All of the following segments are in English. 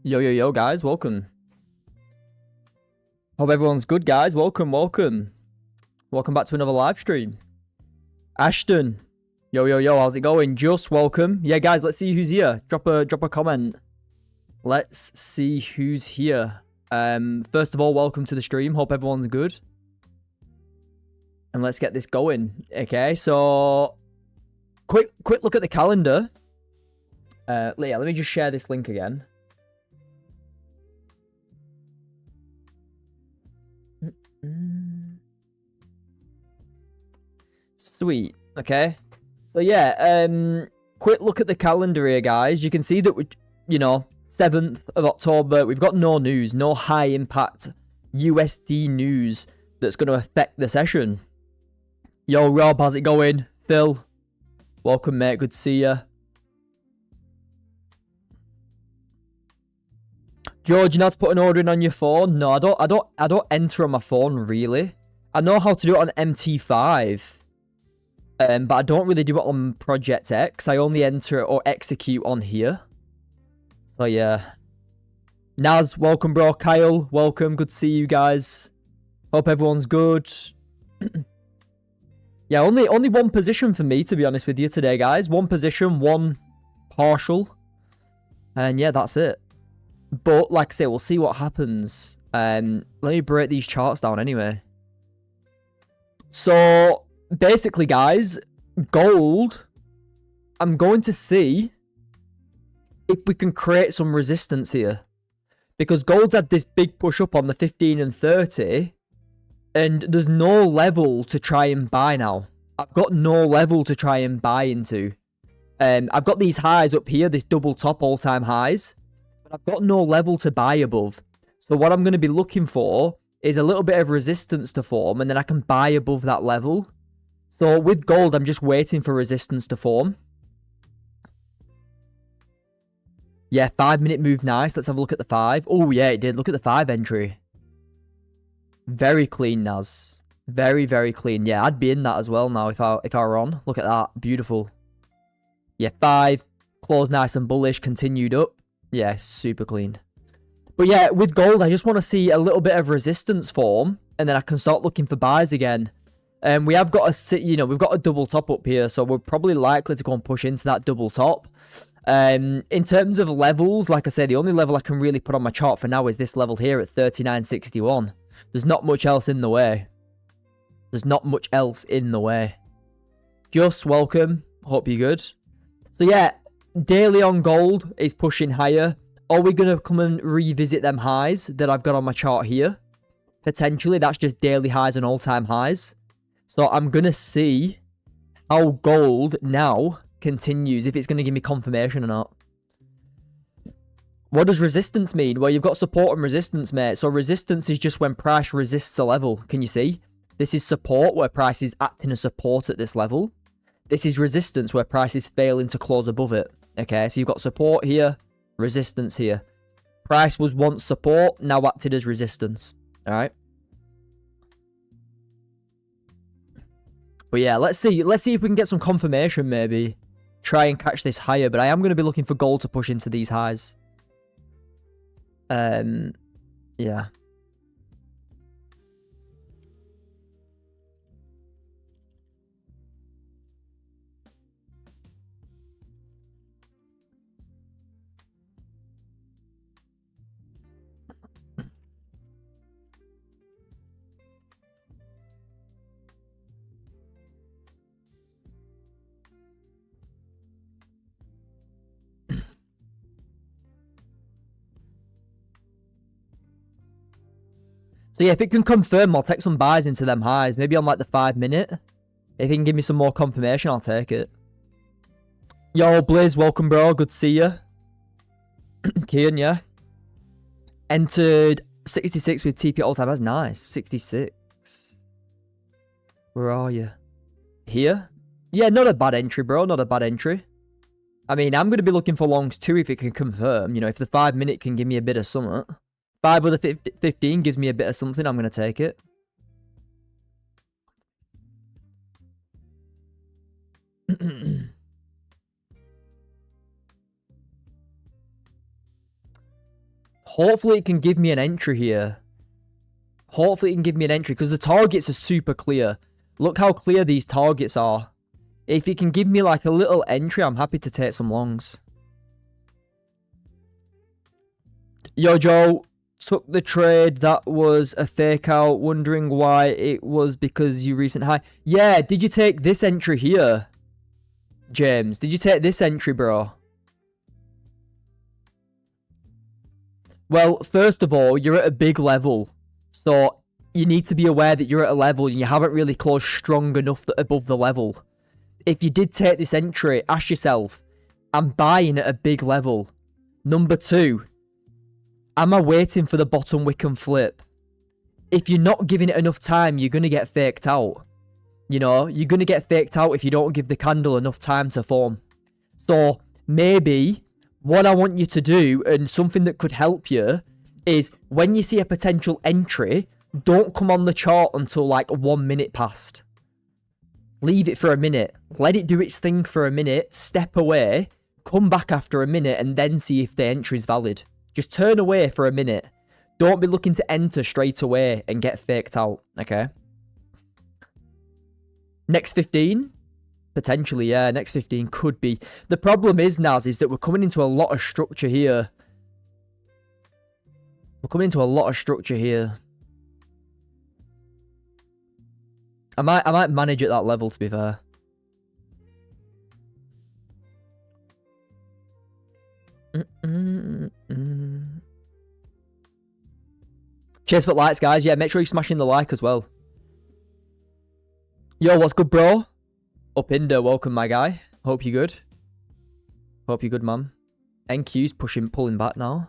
Yo, yo, yo, guys, welcome. Hope everyone's good, guys. Welcome, welcome. Welcome back to another live stream. Ashton. Yo, yo, yo, how's it going? Just welcome. Yeah, guys, let's see who's here. Drop a comment. Let's see who's here. First of all, welcome to the stream. Hope everyone's good. And let's get this going. Okay, so quick look at the calendar. Yeah, let me just share this link again. Sweet. Okay. So yeah, quick look at the calendar here, guys. You can see that we, 7th of October, we've got no news, no high impact USD news that's going to affect the session. Yo, Rob, how's it going? Phil, welcome, mate. Good to see you. George, you know how to put an order in on your phone? No, I don't enter on my phone, really. I know how to do it on MT5. But I don't really do it on Project X. I only enter it or execute on here. So yeah. Naz, welcome, bro. Kyle, welcome. Good to see you guys. Hope everyone's good. Yeah, only one position for me, to be honest with you today, guys. One position, one partial. And yeah, that's it. But like I say, we'll see what happens. Let me break these charts down anyway. So basically, guys, gold, I'm going to see if we can create some resistance here. Because gold's had this big push up on the 15 and 30. And there's no level to try and buy now. I've got no level to try and buy into. I've got these highs up here, this double top all-time highs. But I've got no level to buy above. So what I'm going to be looking for is a little bit of resistance to form. And then I can buy above that level. So with gold, I'm just waiting for resistance to form. Yeah, 5-minute move, nice. Let's have a look at the 5. Oh, yeah, it did. Look at the 5 entry. Very clean, Naz. Very, very clean. Yeah, I'd be in that as well now if I were on. Look at that. Beautiful. Yeah, 5. Closed nice and bullish. Continued up. Yeah, super clean. But yeah, with gold, I just want to see a little bit of resistance form. And then I can start looking for buys again. We have got we've got a double top up here, so we're probably likely to go and push into that double top. In terms of levels, like I say, the only level I can really put on my chart for now is this level here at 39.61. There's not much else in the way. There's not much else in the way. Just welcome. Hope you're good. So yeah, daily on gold is pushing higher. Are we going to come and revisit them highs that I've got on my chart here? Potentially, that's just daily highs and all-time highs. So I'm going to see how gold now continues, if it's going to give me confirmation or not. What does resistance mean? Well, you've got support and resistance, mate. So resistance is just when price resists a level. Can you see? This is support, where price is acting as support at this level. This is resistance, where price is failing to close above it. Okay, so you've got support here, resistance here. Price was once support, now acted as resistance. All right. But yeah, let's see if we can get some confirmation, maybe. Try and catch this higher, but I am going to be looking for gold to push into these highs. Yeah. So yeah, if it can confirm, I'll take some buys into them highs. Maybe on like the 5-minute. If it can give me some more confirmation, I'll take it. Yo, Blizz, welcome, bro. Good to see you. Kian, yeah. Entered 66 with TP all time. That's nice. 66. Where are you? Here? Yeah, not a bad entry, bro. Not a bad entry. I mean, I'm going to be looking for longs too if it can confirm. If the 5-minute can give me a bit of something. 5 with a 15 gives me a bit of something. I'm going to take it. Hopefully it can give me an entry here. Hopefully it can give me an entry because the targets are super clear. Look how clear these targets are. If it can give me like a little entry, I'm happy to take some longs. Yo, Joe, took the trade. That was a fake out. Wondering why it was because you recent high. Yeah, did you take this entry here? James, did you take this entry, bro? Well, first of all, you're at a big level. So you need to be aware that you're at a level and you haven't really closed strong enough above the level. If you did take this entry, ask yourself, I'm buying at a big level. Number 2, am I waiting for the bottom wick and flip? If you're not giving it enough time, you're going to get faked out. You know, you're going to get faked out if you don't give the candle enough time to form. So maybe what I want you to do, and something that could help you, is when you see a potential entry, don't come on the chart until like 1 minute past. Leave it for a minute. Let it do its thing for a minute. Step away. Come back after a minute and then see if the entry is valid. Just turn away for a minute. Don't be looking to enter straight away and get faked out. Okay? Next 15? Potentially, yeah. Next 15 could be. The problem is, Naz, is that we're coming into a lot of structure here. We're coming into a lot of structure here. I might manage at that level, to be fair. Cheers for likes, guys. Yeah, make sure you're smashing the like as well. Yo, what's good, bro? Upinder, welcome, my guy. Hope you're good. Hope you're good, man. NQ's pulling back now.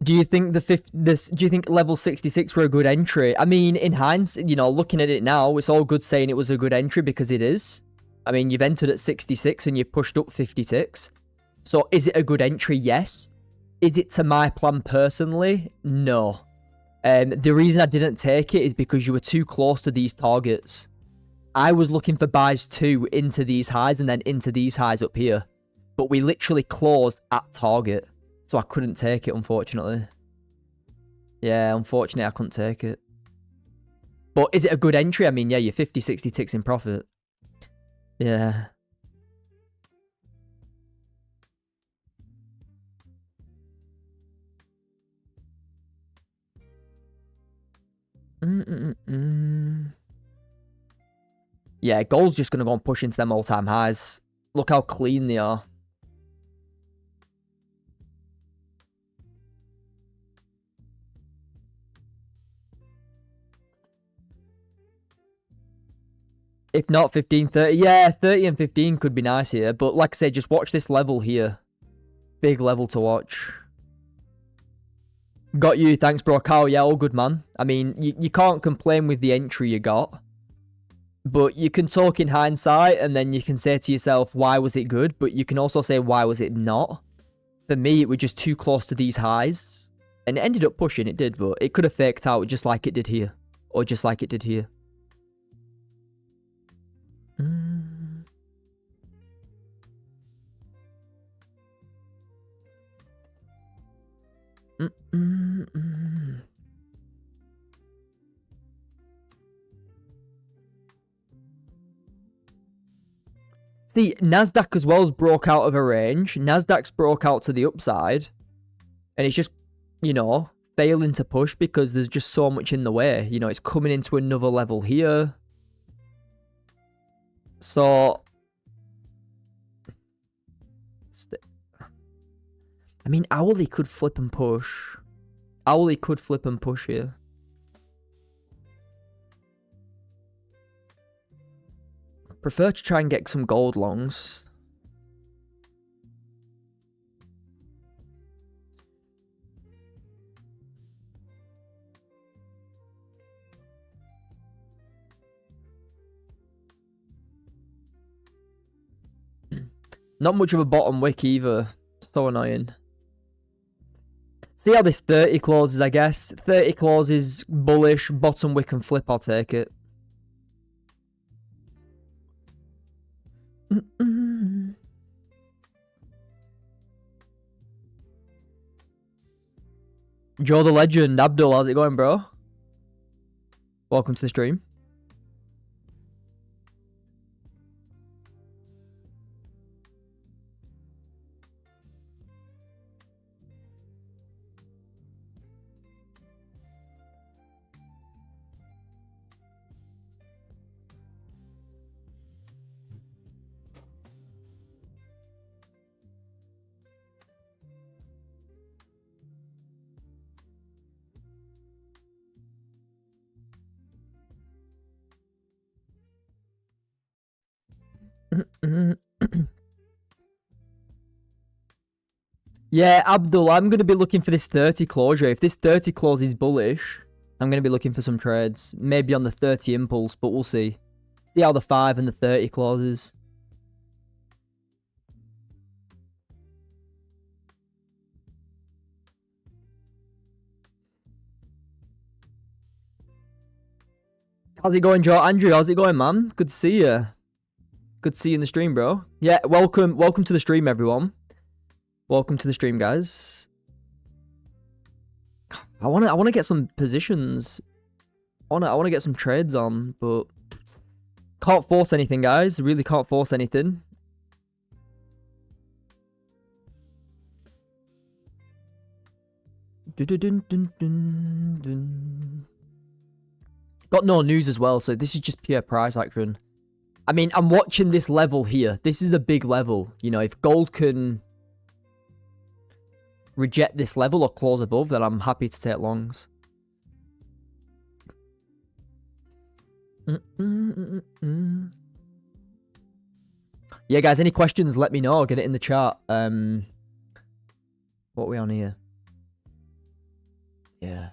Do you think do you think level 66 were a good entry? I mean, in hindsight, you know, looking at it now, it's all good saying it was a good entry because it is. I mean, you've entered at 66 and you've pushed up 50 ticks. So is it a good entry? Yes. Is it to my plan personally? No. The reason I didn't take it is because you were too close to these targets. I was looking for buys too into these highs and then into these highs up here. But we literally closed at target. So I couldn't take it, unfortunately. Yeah, unfortunately, I couldn't take it. But is it a good entry? I mean, yeah, you're 50, 60 ticks in profit. Yeah. Yeah, gold's just going to go and push into them all-time highs. Look how clean they are. If not 15, 30. Yeah, 30 and 15 could be nice here. But like I said, just watch this level here. Big level to watch. Got you. Thanks, bro. Carl, yeah, all good, man. I mean, you can't complain with the entry you got. But you can talk in hindsight, and then you can say to yourself, why was it good? But you can also say, why was it not? For me, it was just too close to these highs. And it ended up pushing, it did, but it could have faked out just like it did here. Or just like it did here. See, Nasdaq as well has broke out of a range. Nasdaq's broke out to the upside. And it's just, you know, failing to push because there's just so much in the way. You know, it's coming into another level here. So, I mean, hourly could flip and push. Hourly could flip and push here. Prefer to try and get some gold longs. Not much of a bottom wick either. So annoying. See how this 30 closes, I guess. 30 closes, bullish, bottom wick and flip, I'll take it. Joe the Legend, Abdul, how's it going, bro? Welcome to the stream. Yeah, Abdul, I'm going to be looking for this 30 closure. If this 30 close is bullish, I'm going to be looking for some trades. Maybe on the 30 impulse, but we'll see. See how the 5 and the 30 closes. How's it going, Joe? Andrew, how's it going, man? Good to see you. Good to see you in the stream, bro. Yeah, welcome to the stream, everyone. Welcome to the stream, guys. I want to get some positions. I want to get some trades on, but can't force anything, guys. Really can't force anything. Got no news as well, so this is just pure price action. I mean, I'm watching this level here. This is a big level. You know, if gold can reject this level or close above, then I'm happy to take longs. Yeah, guys, any questions, let me know. Get it in the chat. What are we on here? Yeah.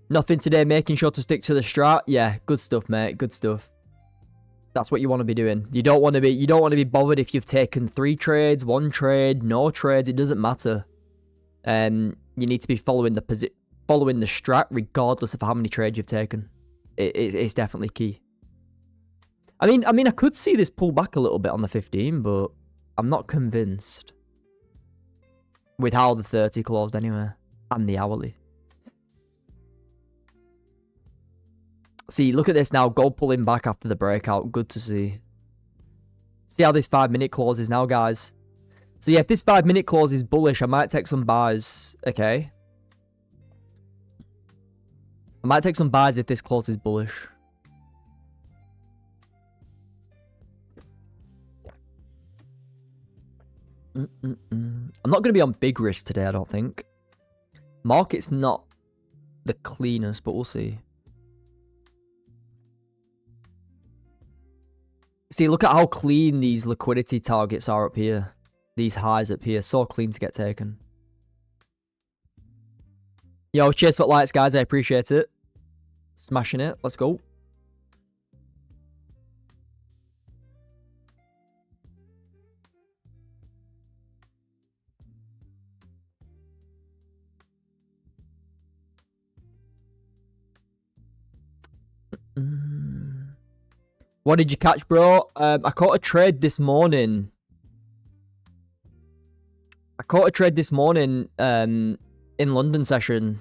Nothing today, making sure to stick to the strat. Yeah, good stuff, mate. Good stuff. That's what you want to be doing. You don't want to be bothered if you've taken 3 trades, 1 trade, no trades. It doesn't matter. You need to be following the strat regardless of how many trades you've taken. It's definitely key. I mean, I could see this pull back a little bit on the 15, but I'm not convinced with how the 30 closed anyway, and the hourly. See, look at this now. Gold pulling back after the breakout. Good to see. See how this 5-minute closes now, guys. So yeah, if this 5-minute close is bullish, I might take some buys. Okay. I might take some buys if this close is bullish. I'm not going to be on big risk today, I don't think. Market's not the cleanest, but we'll see. See, look at how clean these liquidity targets are up here. These highs up here. So clean to get taken. Yo, cheers for lights, guys. I appreciate it. Smashing it. Let's go. What did you catch, bro? I caught a trade this morning. In London session.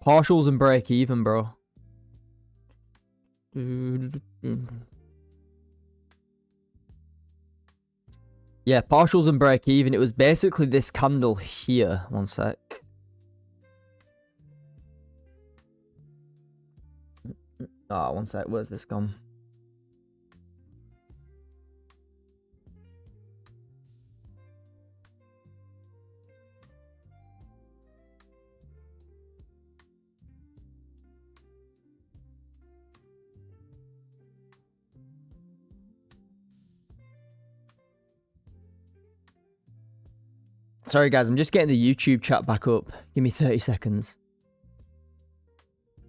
Partials and break even, bro. Yeah, partials and break even. It was basically this candle here. One sec. Ah, one sec. Where's this gone? Sorry, guys. I'm just getting the YouTube chat back up. Give me 30 seconds.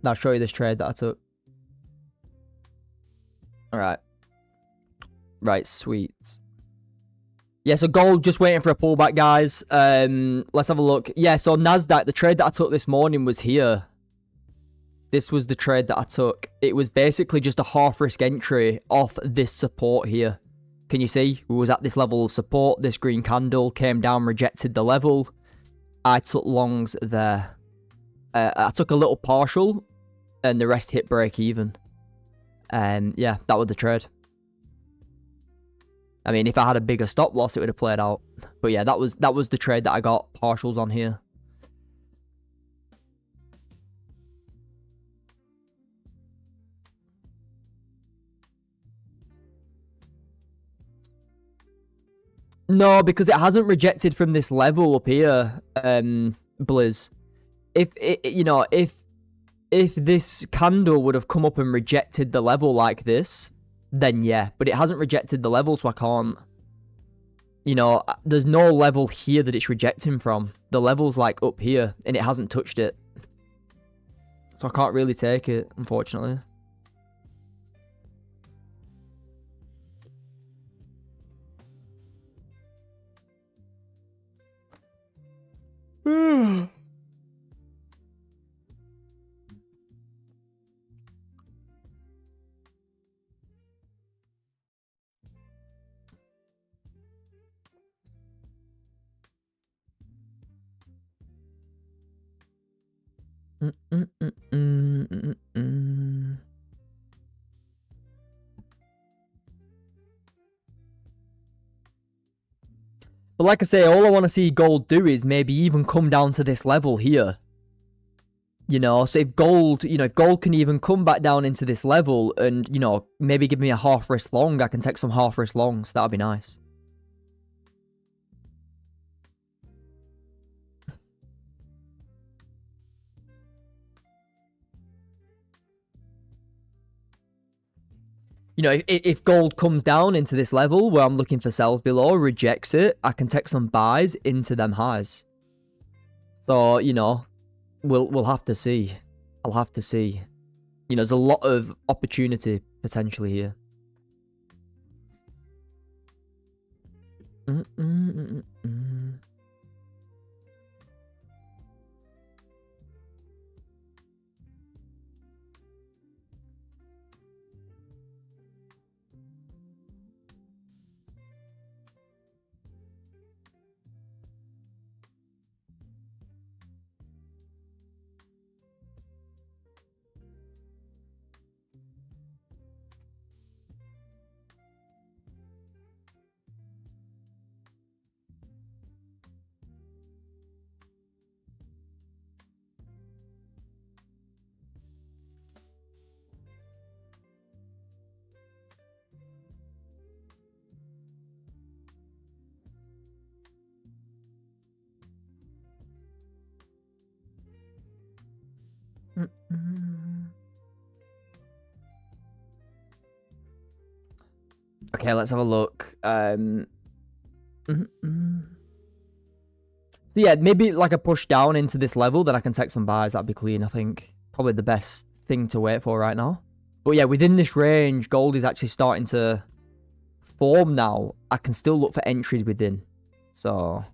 I'll show you this trade that I took. All right. Right, sweet. Yeah, so gold just waiting for a pullback, guys. Let's have a look. Yeah, so Nasdaq, the trade that I took this morning was here. This was the trade that I took. It was basically just a half risk entry off this support here. Can you see? We was at this level of support. This green candle came down, rejected the level. I took longs there. I took a little partial, and the rest hit break even. Yeah, that was the trade. I mean, if I had a bigger stop loss, it would have played out. But yeah, that was the trade that I got partials on here. No, because it hasn't rejected from this level up here, Blizz. If this candle would have come up and rejected the level like this, then yeah. But it hasn't rejected the level, so I can't. There's no level here that it's rejecting from. The level's like up here, and it hasn't touched it. So I can't really take it, unfortunately. But like I say, all I want to see gold do is maybe even come down to this level here. So if gold, if gold can even come back down into this level and, maybe give me a half risk long, I can take some half risk longs. That'd be nice. If gold comes down into this level where I'm looking for sells below, rejects it, I can take some buys into them highs. So, we'll have to see. I'll have to see. There's a lot of opportunity potentially here. Okay, let's have a look. So yeah, maybe like a push down into this level, then I can take some buys. That'd be clean, I think. Probably the best thing to wait for right now. But yeah, within this range, gold is actually starting to form now. I can still look for entries within. So...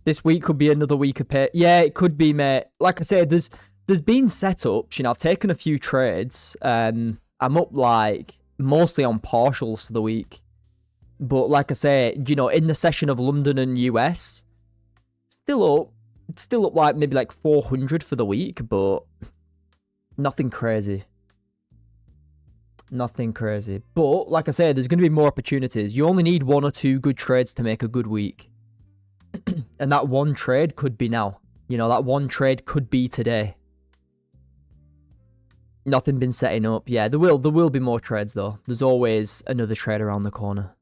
This week could be another week of pay. Yeah, it could be, mate. Like I said, there's been setups. I've taken a few trades. I'm up like mostly on partials for the week. But like I say, in the session of London and US, still up. It's still up like maybe like 400 for the week, but nothing crazy. Nothing crazy. But like I said, there's going to be more opportunities. You only need 1 or 2 good trades to make a good week. And that one trade could be now. You know, that one trade could be today. Nothing been setting up. Yeah, there will be more trades though. There's always another trade around the corner.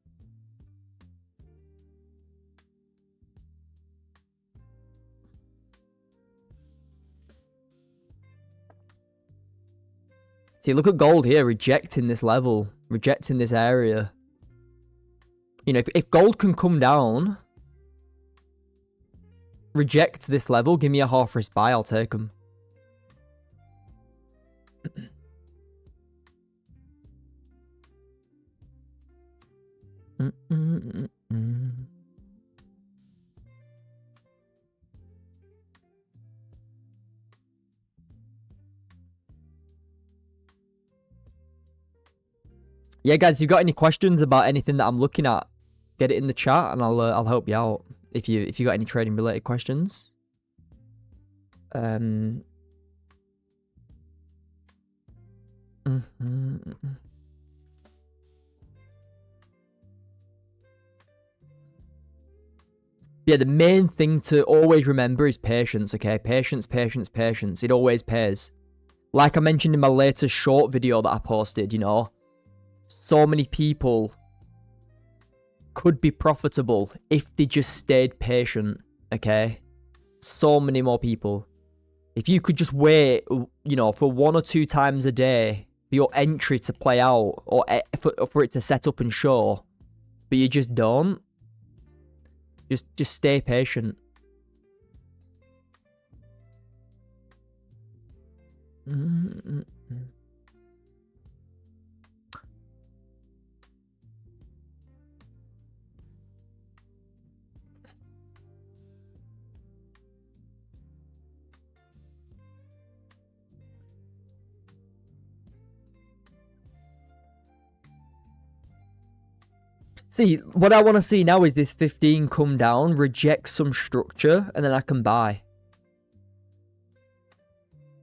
See, look at gold here, rejecting this level, rejecting this area. You know, if gold can come down, reject this level, give me a half risk buy, I'll take them. Yeah, guys, if you've got any questions about anything that I'm looking at, get it in the chat and I'll help you out if you got any trading related questions. Yeah, the main thing to always remember is patience, okay? Patience, patience, patience. It always pays. Like I mentioned in my latest short video that I posted, you know, so many people could be profitable if they just stayed patient, okay? So many more people. If you could just wait, you know, for 1 or 2 times a day for your entry to play out or for it to set up and show, but you just don't. Just stay patient. See, what I want to see now is this 15 come down, reject some structure, and then I can buy.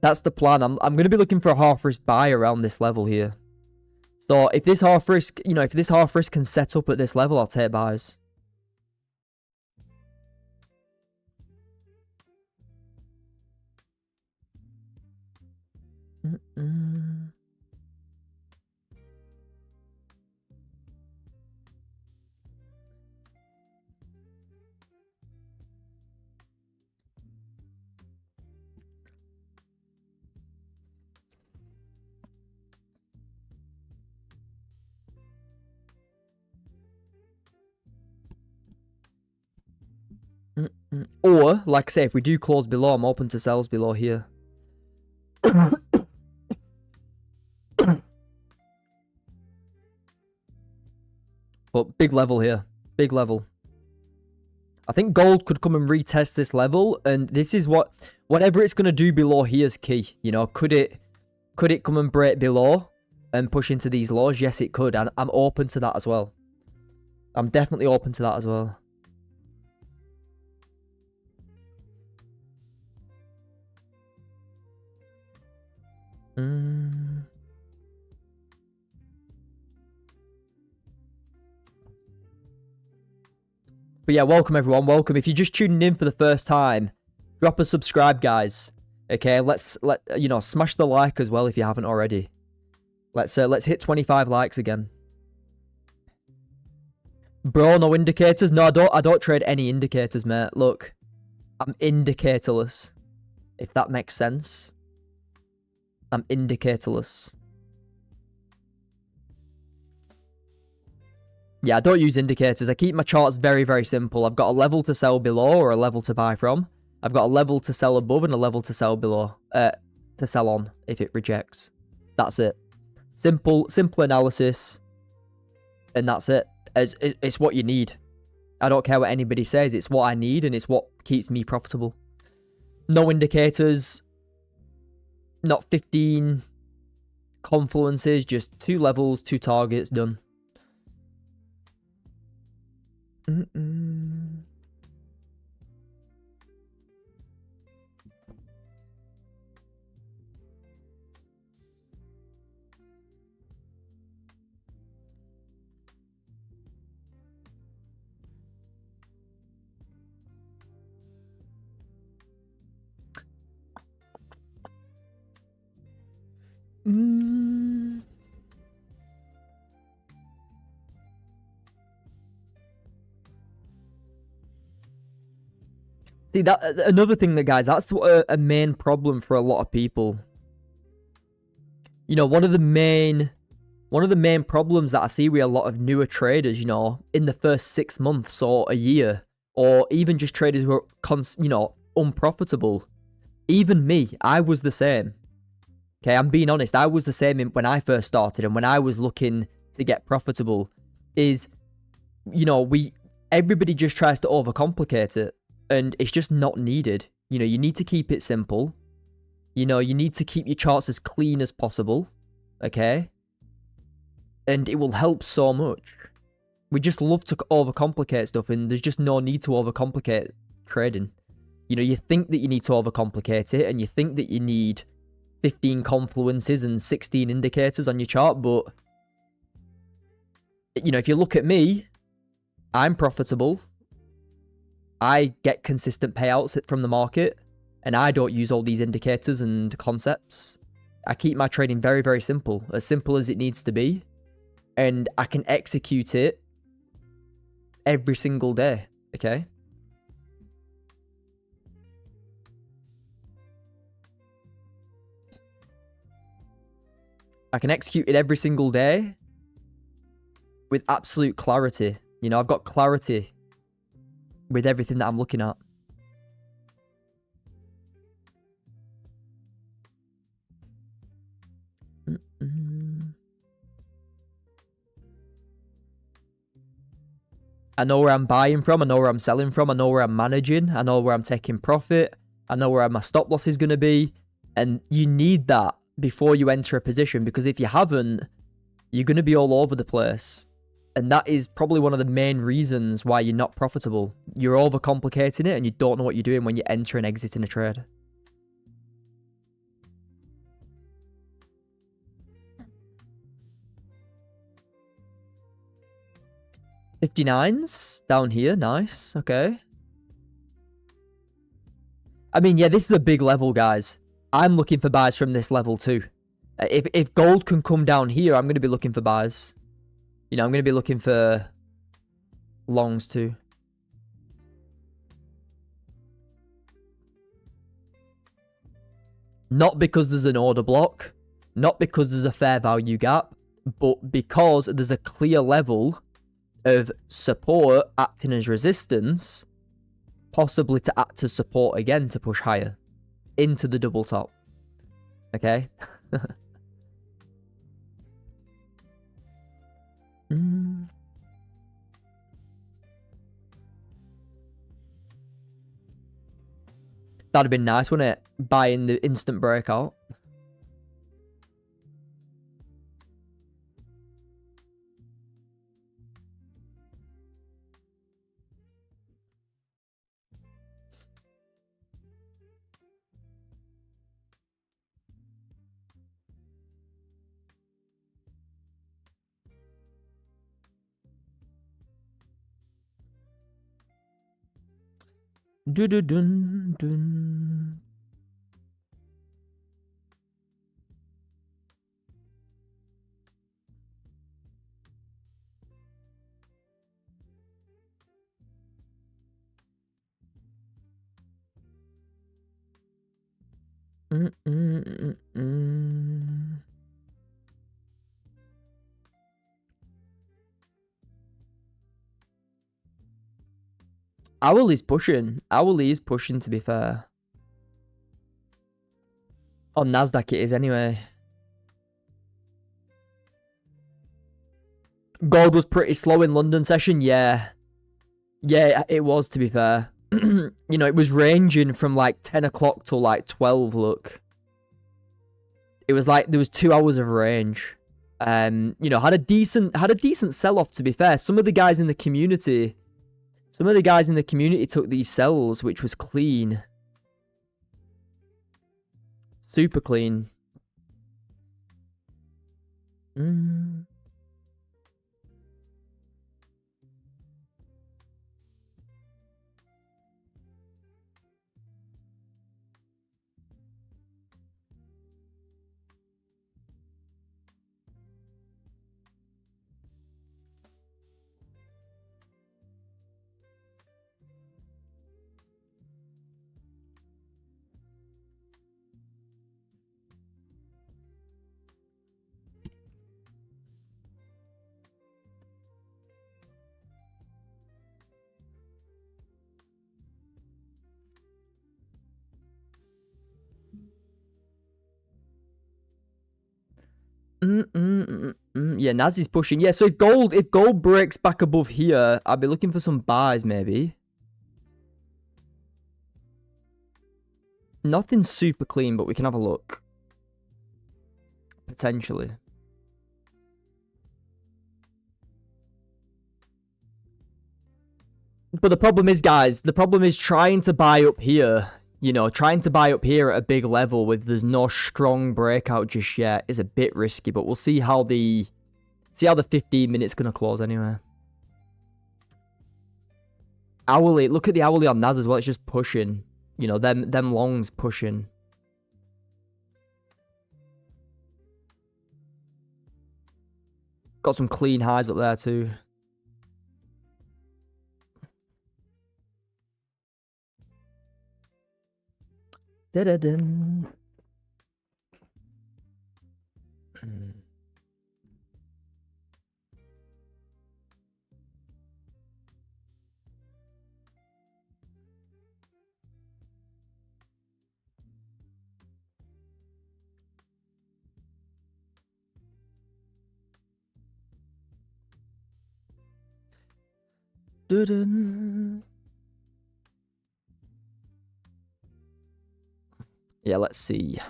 That's the plan. I'm going to be looking for a half risk buy around this level here. So if this half risk, you know, if this half risk can set up at this level, I'll take buys. Or, like I say, if we do close below, I'm open to sells below here. But big level here. Big level. I think gold could come and retest this level, and this is whatever it's going to do below here is key. You know, could it come and break below and push into these lows? Yes, it could, and I'm open to that as well. I'm definitely open to that as well. But yeah, welcome everyone, welcome. If you're just tuning in for the first time, drop a subscribe, guys. Okay, let's smash the like as well if you haven't already. Let's hit 25 likes again. Bro, no indicators? No, I don't trade any indicators, mate. Look, I'm indicatorless. If that makes sense. I'm indicatorless. Yeah, I don't use indicators. I keep my charts very, very simple. I've got a level to sell below or a level to buy from. I've got a level to sell above and a level to sell below. To sell on if it rejects. That's it. Simple analysis. And that's it. It's what you need. I don't care what anybody says. It's what I need and it's what keeps me profitable. No indicators. Not 15 confluences. Just 2 levels, 2 targets, done. See, that another thing that, guys, that's a main problem for a lot of people. You know, one of the main problems that I see with a lot of newer traders, you know, in the first 6 months or a year, or even just traders who are, you know, unprofitable. Even me, I was the same. Okay, I'm being honest. I was the same when I first started, and when I was looking to get profitable, is, you know, everybody just tries to overcomplicate it, and it's just not needed. You know, you need to keep it simple. You know, you need to keep your charts as clean as possible. Okay, and it will help so much. We just love to overcomplicate stuff, and there's just no need to overcomplicate trading. You know, you think that you need to overcomplicate it, and you think that you need 15 confluences and 16 indicators on your chart, but, you know, if you look at me, I'm profitable. I get consistent payouts from the market, and I don't use all these indicators and concepts. I keep my trading very, very simple as it needs to be, and I can execute it every single day, okay? I can execute it every single day with absolute clarity. You know, I've got clarity with everything that I'm looking at. I know where I'm buying from. I know where I'm selling from. I know where I'm managing. I know where I'm taking profit. I know where my stop loss is going to be. And you need that before you enter a position, because if you haven't, you're going to be all over the place. And that is probably one of the main reasons why you're not profitable. You're overcomplicating it, and you don't know what you're doing when you enter and exit in a trade. $59s down here. Nice. Okay. I mean, yeah, this is a big level, guys. I'm looking for buys from this level too. If gold can come down here, I'm going to be looking for buys. You know, I'm going to be looking for longs too. Not because there's an order block, not because there's a fair value gap, but because there's a clear level of support acting as resistance, possibly to act as support again to push higher into the double top. Okay? That'd have been nice, wouldn't it? Buying the instant breakout. Dun. Hourly's pushing. Hourly is pushing, to be fair. On Nasdaq it is anyway. Gold was pretty slow in London session, yeah. Yeah, it was, to be fair. You know, it was ranging from like 10 o'clock till like 12, look. It was like, there was 2 hours of range. You know, had a decent sell-off, to be fair. Some of the guys in the community took these sells, which was clean. Super clean. Yeah, Naz is pushing. Yeah, so if gold breaks back above here, I'll be looking for some buys maybe. Nothing super clean, but we can have a look. Potentially. But the problem is, guys, the problem is trying to buy up here. You know, trying to buy up here at a big level with there's no strong breakout just yet is a bit risky. But we'll see how the 15 minutes gonna close anyway. Hourly, look at the hourly on Nas as well. It's just pushing. You know, them longs pushing. Got some clean highs up there too. Da-da-dun. Dun-dun. Yeah, let's see.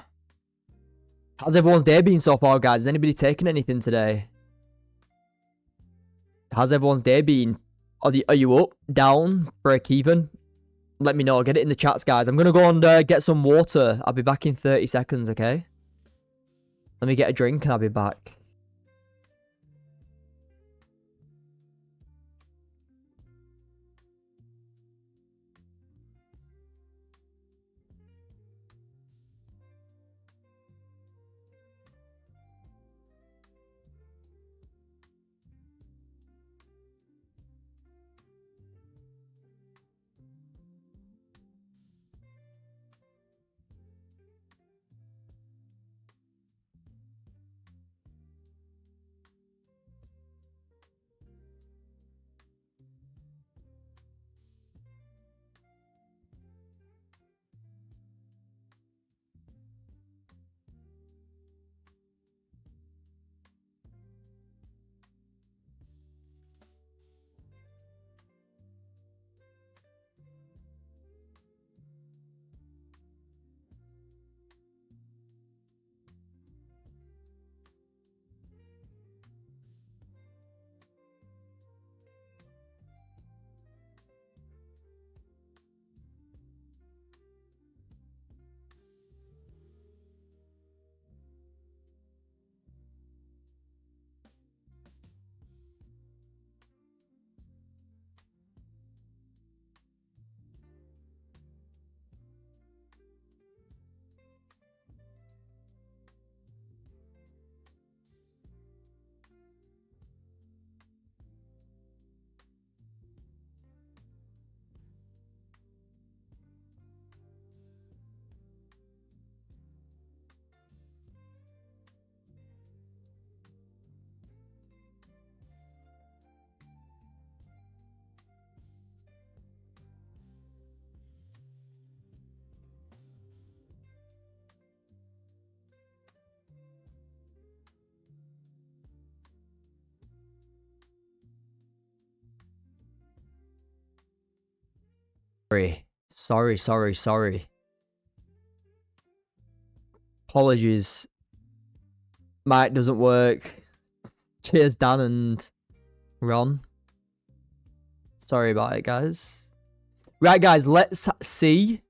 How's everyone's day been so far, guys? Has anybody taken anything today? How's everyone's day been? Are you up, down, break even? Let me know. Get it in the chats, guys. I'm going to go and get some water. I'll be back in 30 seconds, okay? Let me get a drink and I'll be back. Sorry. Apologies. Mic doesn't work. Cheers, Dan and Ron. Sorry about it, guys. Right, guys, let's see.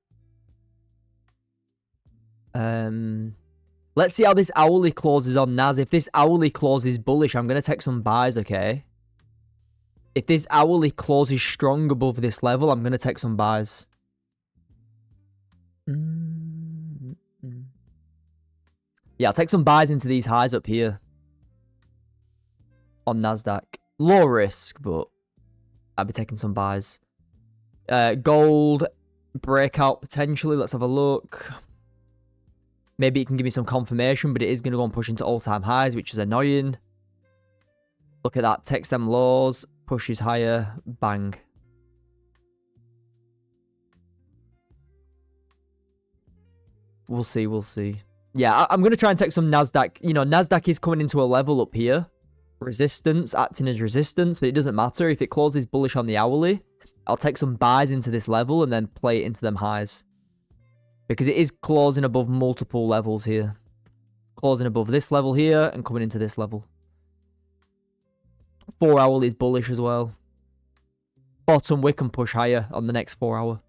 Let's see how this hourly closes on Nas. If this hourly closes bullish, I'm going to take some buys, okay? If this hourly closes strong above this level, I'm going to take some buys. Yeah, I'll take some buys into these highs up here. On Nasdaq. Low risk, but I'll be taking some buys. Gold breakout potentially. Let's have a look. Maybe it can give me some confirmation, but it is going to go and push into all-time highs, which is annoying. Look at that. Takes them lows. Pushes higher. Bang. We'll see. Yeah, I'm going to try and take some Nasdaq. You know, Nasdaq is coming into a level up here. Resistance, acting as resistance, but it doesn't matter. If it closes bullish on the hourly, I'll take some buys into this level and then play it into them highs. Because it is closing above multiple levels here. Closing above this level here and coming into this level. 4 hourly is bullish as well. Bottom wick can push higher on the next 4 hour.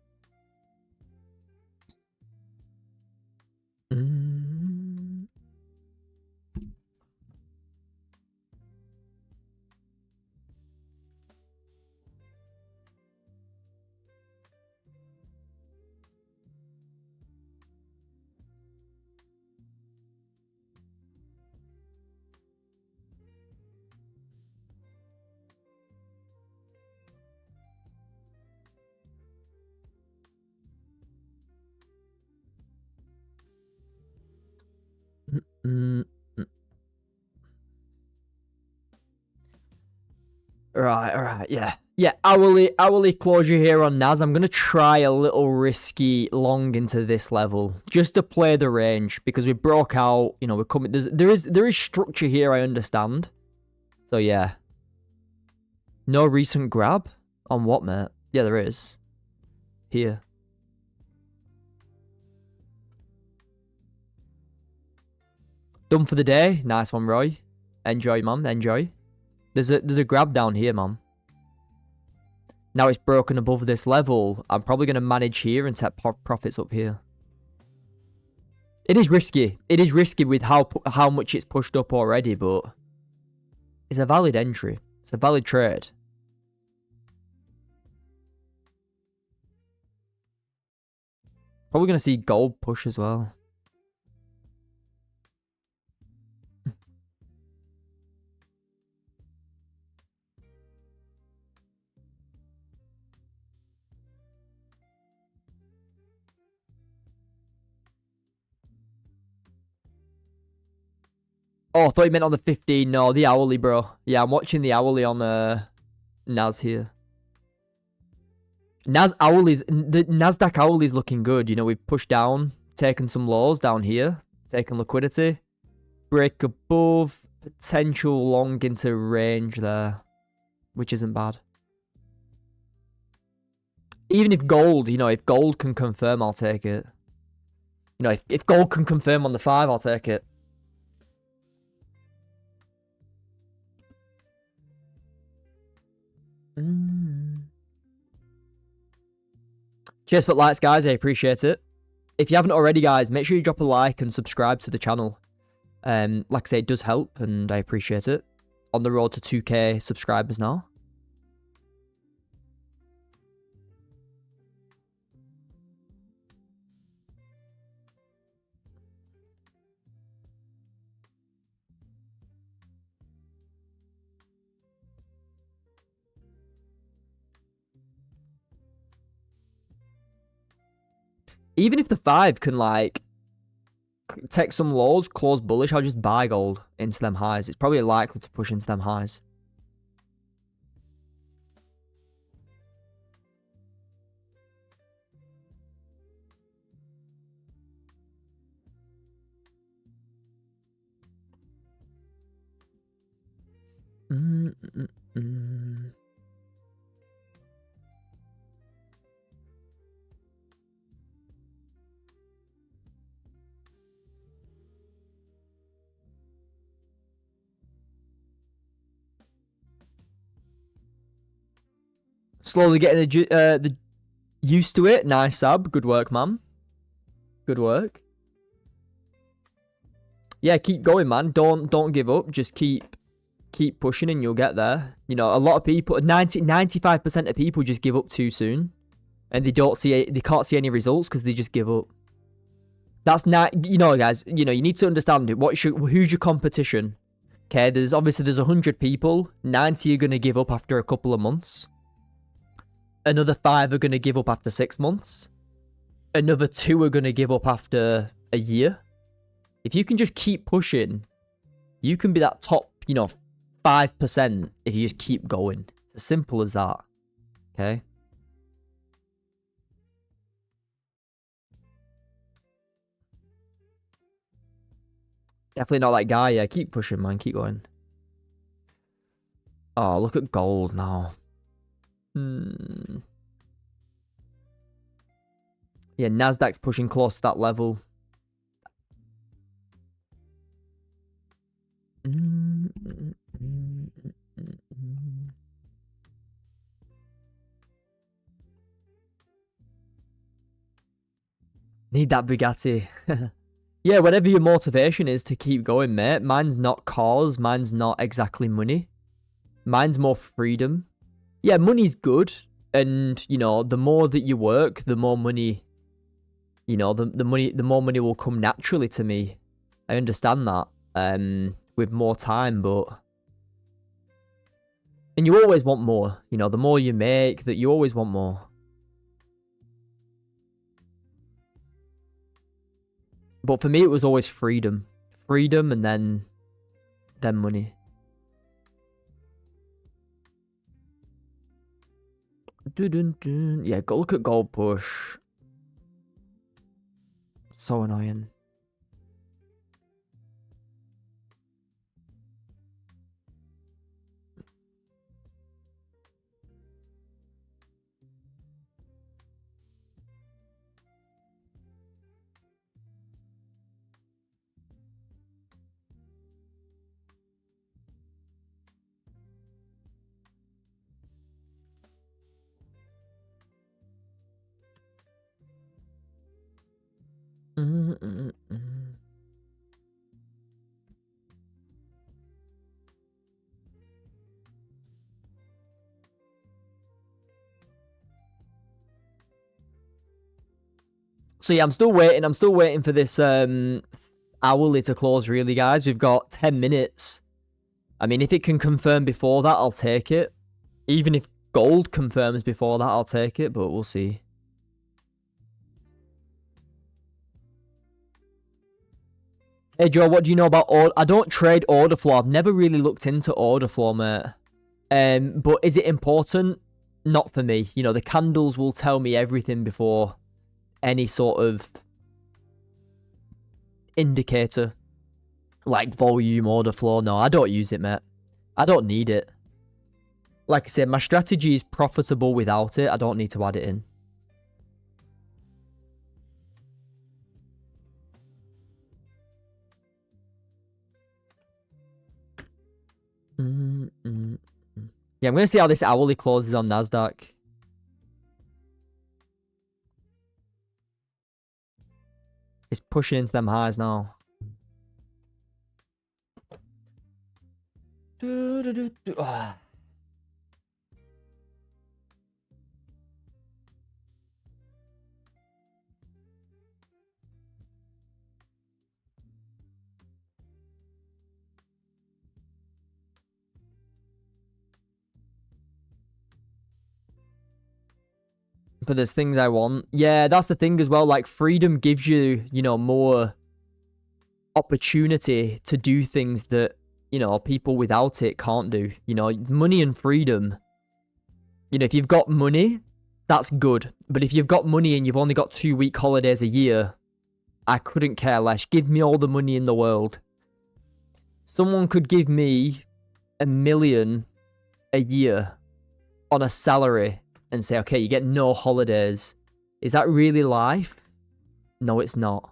Right, yeah. Yeah, hourly closure here on NAS. I'm going to try a little risky long into this level just to play the range because we broke out, you know, we're coming, there is structure here, I understand. So yeah. No recent grab? On what, mate? Yeah, there is. Here. Done for the day. Nice one, Roy. Enjoy, man. Enjoy. There's a grab down here, man. Now it's broken above this level. I'm probably going to manage here and set profits up here. It is risky. It is risky with how much it's pushed up already, but it's a valid entry. It's a valid trade. Probably going to see gold push as well. Oh, I thought you meant on the 15. No, the hourly, bro. Yeah, I'm watching the hourly on NAS here. The Nasdaq hourly is looking good. You know, we've pushed down, taken some lows down here, taken liquidity. Break above, potential long into range there, which isn't bad. Even if gold, you know, if gold can confirm, I'll take it. You know, if gold can confirm on the 5, I'll take it. Cheers for the likes, guys. I appreciate it. If you haven't already, guys, make sure you drop a like and subscribe to the channel. Like I say, it does help, and I appreciate it. On the road to 2K subscribers now. Even if the 5 can, like, take some lows, close bullish, I'll just buy gold into them highs. It's probably likely to push into them highs. Slowly getting the used to it. Nice, Sab. Good work, man. Good work. Yeah, keep going, man. Don't give up. Just keep pushing and you'll get there. You know, a lot of people, 95% of people just give up too soon. And they can't see any results because they just give up. That's not, you know, guys, you know, you need to understand it. Who's your competition? Okay, there's 100 people. 90 are going to give up after a couple of months. Another 5 are going to give up after 6 months. Another 2 are going to give up after a year. If you can just keep pushing, you can be that top, you know, 5% if you just keep going. It's as simple as that. Okay? Definitely not that guy. Yeah, keep pushing, man. Keep going. Oh, look at gold now. Yeah, Nasdaq's pushing close to that level. Need that Bugatti. Yeah, whatever your motivation is to keep going, mate. Mine's not cause. Mine's not exactly money. Mine's more freedom. Yeah, money's good. And, you know, the more that you work, the more money, you know, the more money will come naturally to me. I understand that. With more time, but... And you always want more. You know, the more you make, that you always want more. But for me, it was always freedom. Freedom and then money. Yeah, go look at gold push. So annoying. So yeah, I'm still waiting. I'm still waiting for this hourly to close, really, guys. We've got 10 minutes. I mean, if it can confirm before that, I'll take it. Even if gold confirms before that, I'll take it, but we'll see. Hey, Joe, what do you know about order? I don't trade order flow. I've never really looked into order flow, mate. But is it important? Not for me. You know, the candles will tell me everything before any sort of indicator. Like volume, order flow. No, I don't use it, mate. I don't need it. Like I said, my strategy is profitable without it. I don't need to add it in. Yeah, I'm going to see how this hourly closes on Nasdaq. It's pushing into them highs now. But there's things I want. Yeah, that's the thing as well. Like, freedom gives you, you know, more opportunity to do things that, you know, people without it can't do. You know, money and freedom. You know, if you've got money, that's good. But if you've got money and you've only got 2-week holidays a year, I couldn't care less. Give me all the money in the world. Someone could give me $1 million a year on a salary and say, okay, you get no holidays. Is that really life? No, it's not.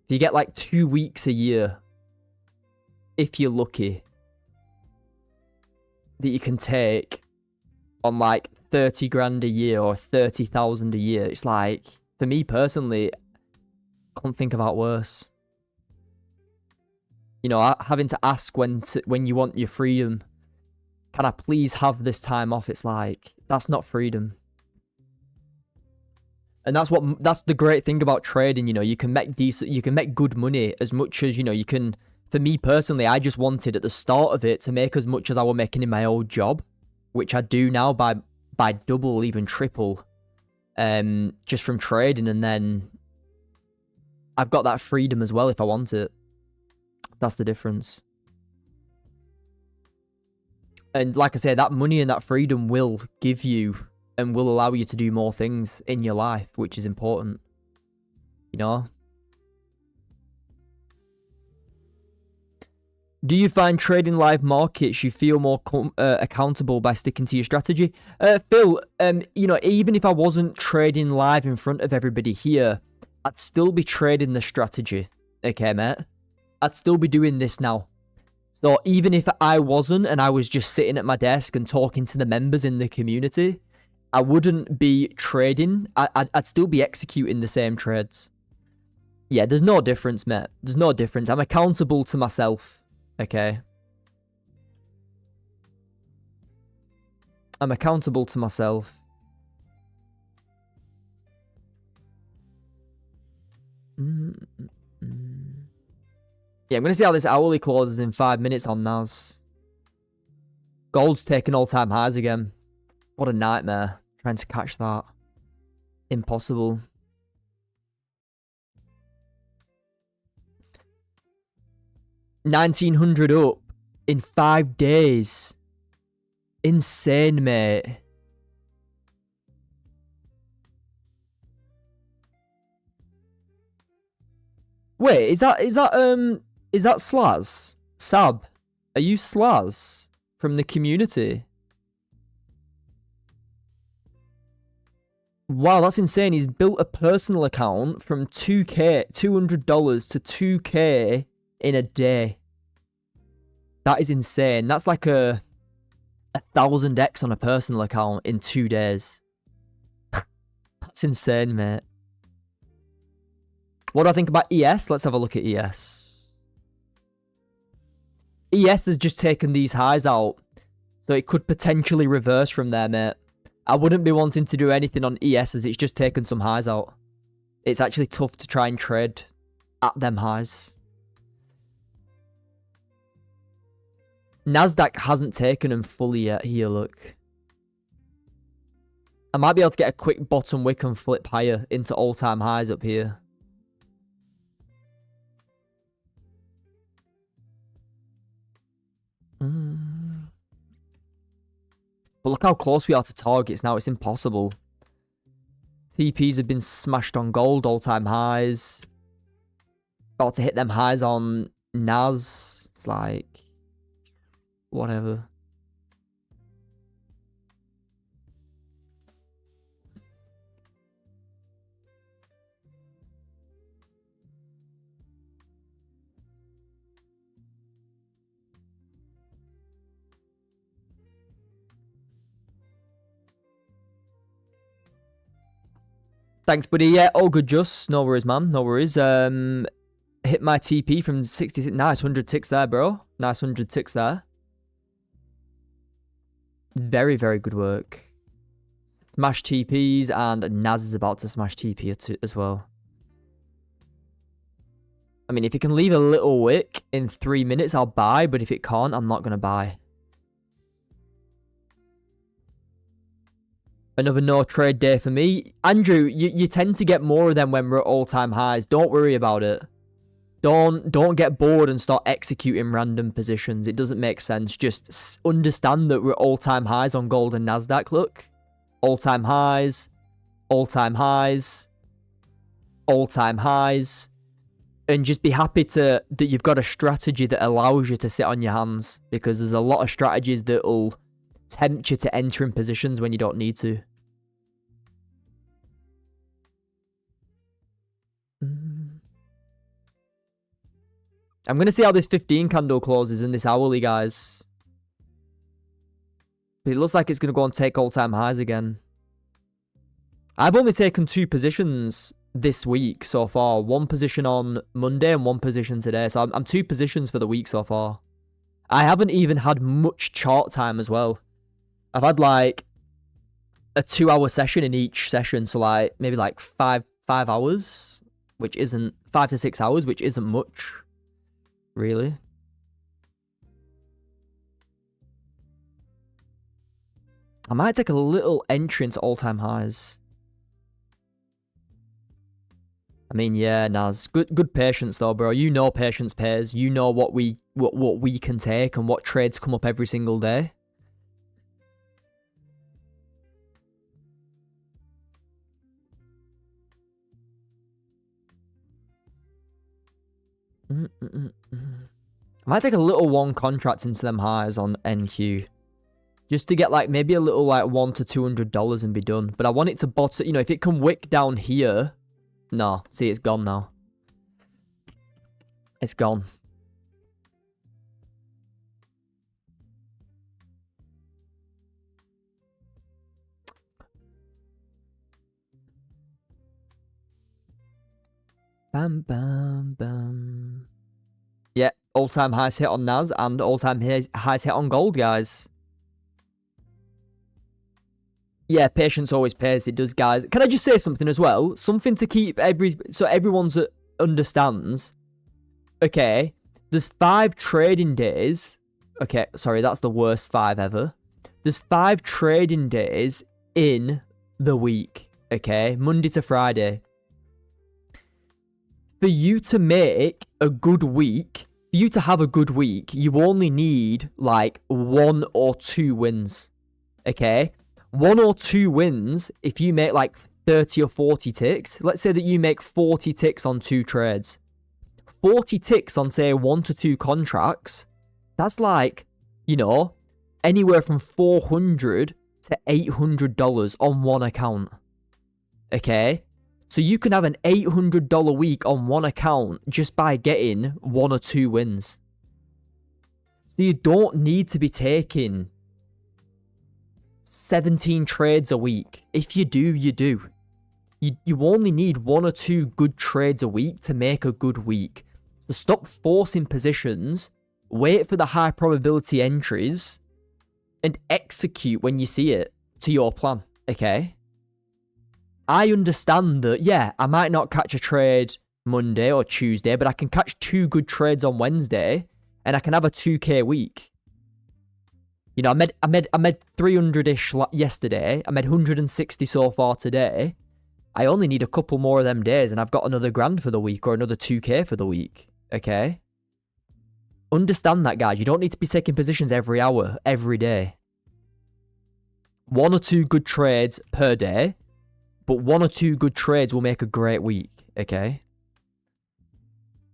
If you get like 2 weeks a year, if you're lucky, that you can take on like 30 grand a year or 30,000 a year, it's like, for me personally, I can't think about worse. You know, having to ask when you want your freedom, can I please have this time off? It's like, that's not freedom. And that's the great thing about trading, you know, you can make good money as much as, you know, you can. For me personally, I just wanted at the start of it to make as much as I was making in my old job, which I do now by double, even triple, just from trading. And then I've got that freedom as well if I want it. That's the difference. And like I say, that money and that freedom will give you and will allow you to do more things in your life, which is important. You know? Do you find trading live markets you feel more accountable by sticking to your strategy? Phil, you know, even if I wasn't trading live in front of everybody here, I'd still be trading the strategy. Okay, mate? I'd still be doing this now. So even if I wasn't and I was just sitting at my desk and talking to the members in the community, I wouldn't be trading. I'd still be executing the same trades. Yeah, there's no difference, mate. There's no difference. I'm accountable to myself. Okay. I'm accountable to myself. Yeah, I'm going to see how this hourly closes in 5 minutes on NAS. Gold's taking all-time highs again. What a nightmare. Trying to catch that. Impossible. $1,900 up in 5 days. Insane, mate. Wait, is that Slaz? Sab? Are you Slaz from the community? Wow, that's insane. He's built a personal account from $200 to $2K in a day. That is insane. That's like a 1000x on a personal account in 2 days. That's insane, mate. What do I think about ES? Let's have a look at ES. ES has just taken these highs out, so it could potentially reverse from there, mate. I wouldn't be wanting to do anything on ES as it's just taken some highs out. It's actually tough to try and trade at them highs. Nasdaq hasn't taken them fully yet here, look. I might be able to get a quick bottom wick and flip higher into all-time highs up here. But look how close we are to targets now. It's impossible. TPs have been smashed on gold, all-time highs. About to hit them highs on NAS. It's like... whatever. Thanks, buddy. Yeah, all good, Just. No worries, man. No worries. Hit my TP from 66. Nice, 100 ticks there, bro. Nice 100 ticks there. Very, very good work. Smash TPs, and Naz is about to smash TP as well. I mean, if it can leave a little wick in 3 minutes, I'll buy. But if it can't, I'm not going to buy. Another no trade day for me. Andrew, you tend to get more of them when we're at all-time highs. Don't worry about it. Don't get bored and start executing random positions. It doesn't make sense. Just understand that we're at all-time highs on gold and Nasdaq. Look. All-time highs. All-time highs. All-time highs. And just be happy that you've got a strategy that allows you to sit on your hands. Because there's a lot of strategies that will tempt you to enter in positions when you don't need to. I'm going to see how this 15 candle closes in this hourly, guys. But it looks like it's going to go and take all-time highs again. I've only taken 2 positions this week so far. 1 position on Monday and 1 position today. So I'm 2 positions for the week so far. I haven't even had much chart time as well. I've had like a 2-hour session in each session. So like maybe like 5 hours, which isn't 5 to 6 hours, which isn't much. Really? I might take a little entry into all-time highs. I mean, yeah, Naz. Good patience though, bro. You know patience pays. You know what we can take and what trades come up every single day. I might take a little one contract into them highs on NQ. Just to get like maybe a little like $100 to $200 and be done. But I want it to bottom, you know, if it can wick down here. No, see, it's gone now. It's gone. Bam, bam, bam. Yeah, all-time highs hit on NAS and all-time highs hit on gold, guys. Yeah, patience always pays. It does, guys. Can I just say something as well? Something to keep so everyone's understands. Okay, there's 5 trading days. Okay, sorry, that's the worst 5 ever. There's 5 trading days in the week. Okay, Monday to Friday. For you to make a good week, for you to have a good week, you only need like 1 or 2 wins. Okay? 1 or 2 wins, if you make like 30 or 40 ticks, let's say that you make 40 ticks on 2 trades. 40 ticks on, say, 1 to 2 contracts, that's like, you know, anywhere from $400 to $800 on one account. Okay? So you can have an $800 week on one account just by getting 1 or 2 wins. So you don't need to be taking 17 trades a week. If you do, you do. You only need 1 or 2 good trades a week to make a good week. So stop forcing positions, wait for the high probability entries, and execute when you see it to your plan, okay? I understand that, yeah, I might not catch a trade Monday or Tuesday, but I can catch 2 good trades on Wednesday, and I can have a 2K week. You know, I made 300-ish yesterday. I made 160 so far today. I only need a couple more of them days, and I've got another grand for the week or another 2K for the week. Okay? Understand that, guys. You don't need to be taking positions every hour, every day. 1 or 2 good trades per day. But 1 or 2 good trades will make a great week, okay?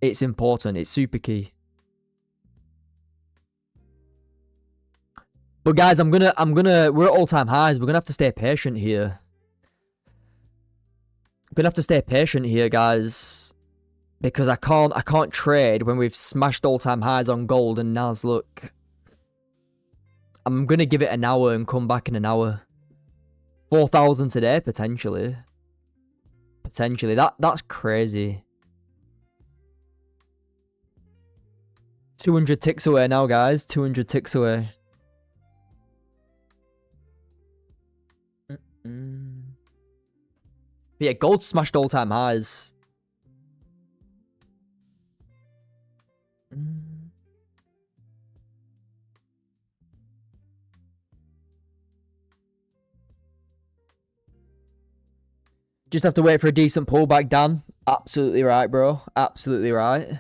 It's important. It's super key. But guys, we're at all-time highs. We're gonna have to stay patient here. We're gonna have to stay patient here, guys. Because I can't trade when we've smashed all-time highs on gold and NAS. Look. I'm gonna give it an hour and come back in an hour. 4,000 today, potentially. Potentially. That's crazy. 200 ticks away now, guys. 200 ticks away. But yeah, gold smashed all-time highs. Just have to wait for a decent pullback, Dan. Absolutely right, bro. Absolutely right.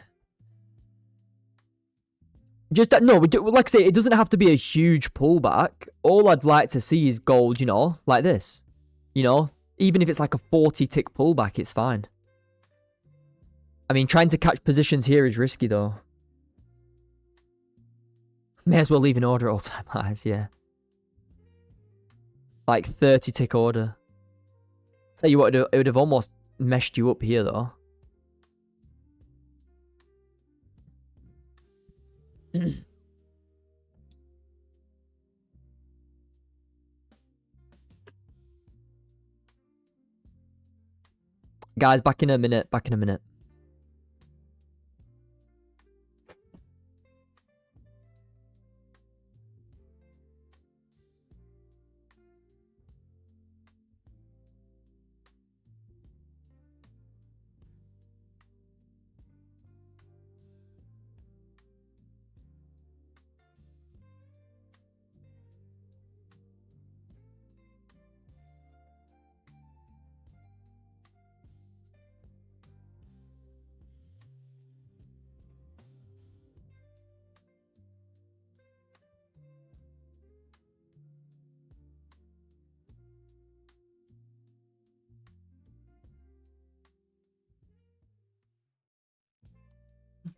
Just, no, like I say, it doesn't have to be a huge pullback. All I'd like to see is gold, you know, like this. You know, even if it's like a 40-tick pullback, it's fine. I mean, trying to catch positions here is risky, though. May as well leave an order all-time highs, yeah. Like 30-tick order. Tell you what, it would have almost meshed you up here, though. Guys, back in a minute. Back in a minute.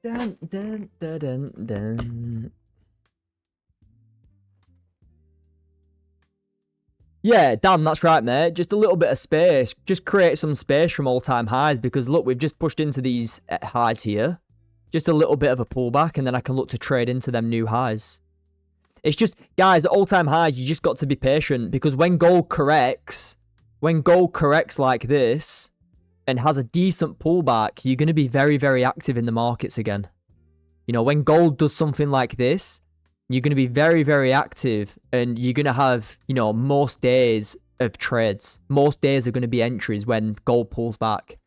Dun, dun, dun, dun, dun. Yeah, Dan, that's right, mate. Just a little bit of space. Just create some space from all-time highs because, look, we've just pushed into these highs here. Just a little bit of a pullback, and then I can look to trade into them new highs. It's just, guys, at all-time highs, you just got to be patient because when gold corrects like this and has a decent pullback, you're going to be very, very active in the markets again. You know, when gold does something like this, you're going to be very, very active and you're going to have, you know, most days of trades. Most days are going to be entries when gold pulls back.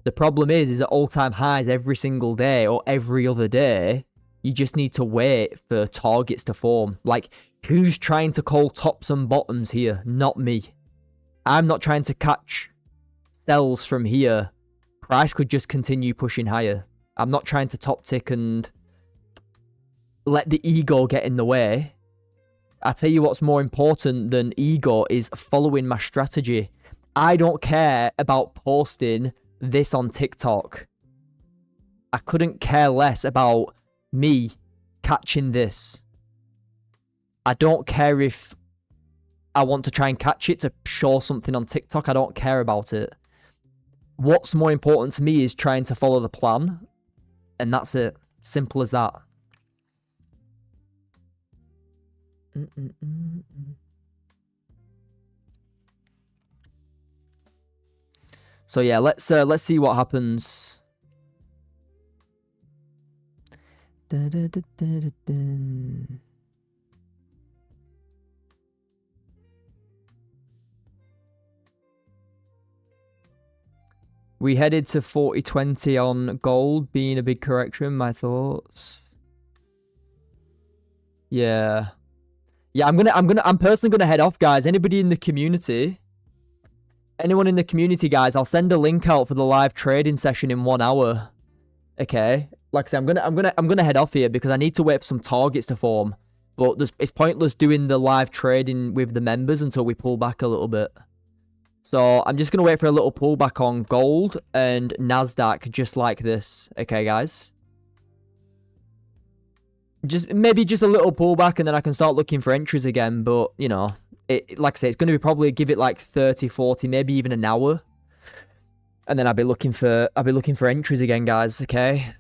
The problem is at all-time highs every single day or every other day, you just need to wait for targets to form. Like, who's trying to call tops and bottoms here? Not me. I'm not trying to catch sells from here. Price could just continue pushing higher. I'm not trying to top tick and let the ego get in the way. I tell you what's more important than ego is following my strategy. I don't care about posting this on TikTok. I couldn't care less about me catching this. I don't care if I want to try and catch it to show something on TikTok. I don't care about it. What's more important to me is trying to follow the plan. And that's it. Simple as that. So yeah, let's see what happens. We headed to 40.20 on gold, being a big correction. My thoughts. Yeah. Yeah, I'm personally gonna head off, guys. Anybody in the community? Anyone in the community, guys? I'll send a link out for the live trading session in 1 hour. Okay. Like I said, I'm gonna head off here because I need to wait for some targets to form. But it's pointless doing the live trading with the members until we pull back a little bit. So I'm just gonna wait for a little pullback on gold and Nasdaq, just like this. Okay, guys. Maybe just a little pullback and then I can start looking for entries again. But, you know, like I say, it's going to be probably give it like 30, 40, maybe even an hour. And then I'll be looking for entries again, guys, okay?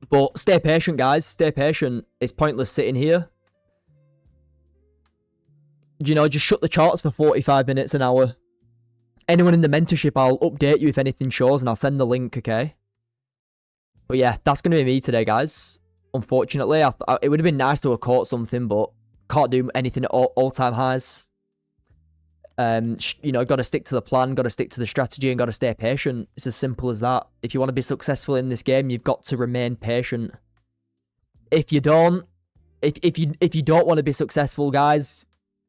But stay patient, guys. Stay patient. It's pointless sitting here. You know, just shut the charts for 45 minutes, an hour. Anyone in the mentorship, I'll update you if anything shows and I'll send the link, okay? But yeah, that's going to be me today, guys. Unfortunately, it would have been nice to have caught something, but can't do anything at all-time highs. You know, got to stick to the plan, got to stick to the strategy, and got to stay patient. It's as simple as that. If you want to be successful in this game, you've got to remain patient. If you don't, if you don't want to be successful, guys,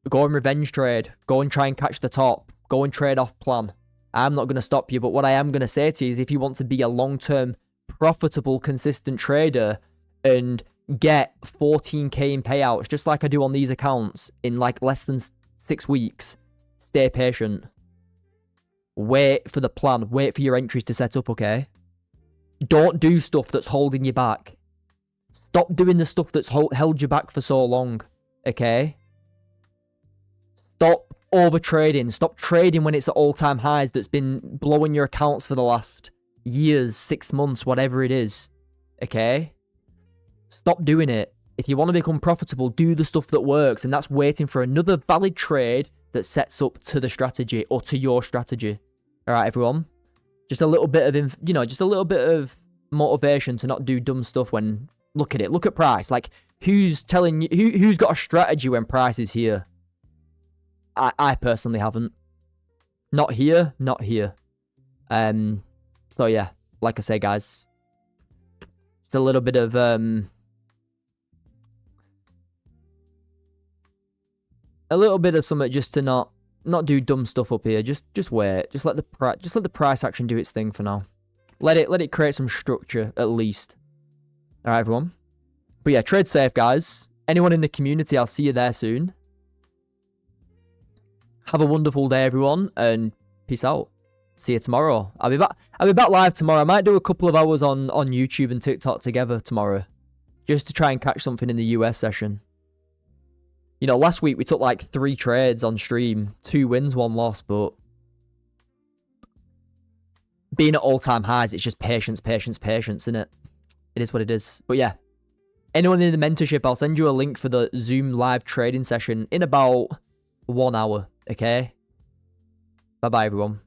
go and revenge trade. Go and try and catch the top. Go and trade off plan. I'm not going to stop you, but what I am going to say to you is if you want to be a long-term, profitable, consistent trader and get 14k in payouts, just like I do on these accounts, in like less than 6 weeks, stay patient. Wait for the plan. Wait for your entries to set up, okay? Don't do stuff that's holding you back. Stop doing the stuff that's held you back for so long, okay? Stop over trading. Stop trading when it's at all-time highs that's been blowing your accounts for the last years, 6 months, whatever it is, okay? Stop doing it. If you want to become profitable, do the stuff that works, and that's waiting for another valid trade that sets up to the strategy or to your strategy. All right, everyone. Just a little bit of, just a little bit of motivation to not do dumb stuff when look at it. Look at price. Like, who's telling you? Who's got a strategy when price is here? I personally haven't. Not here. Not here. So yeah, like I say, guys, it's a little bit of something just to not do dumb stuff up here. Just wait. Just let the price action do its thing for now. Let it create some structure at least. All right, everyone. But yeah, trade safe, guys. Anyone in the community, I'll see you there soon. Have a wonderful day, everyone, and peace out. See you tomorrow. I'll be back live tomorrow. I might do a couple of hours on YouTube and TikTok together tomorrow, just to try and catch something in the US session. You know, last week we took like 3 trades on stream, 2 wins, 1 loss, but being at all-time highs, it's just patience, isn't it? It is what it is. But yeah, anyone in the mentorship, I'll send you a link for the Zoom live trading session in about 1 hour, okay? Bye-bye, everyone.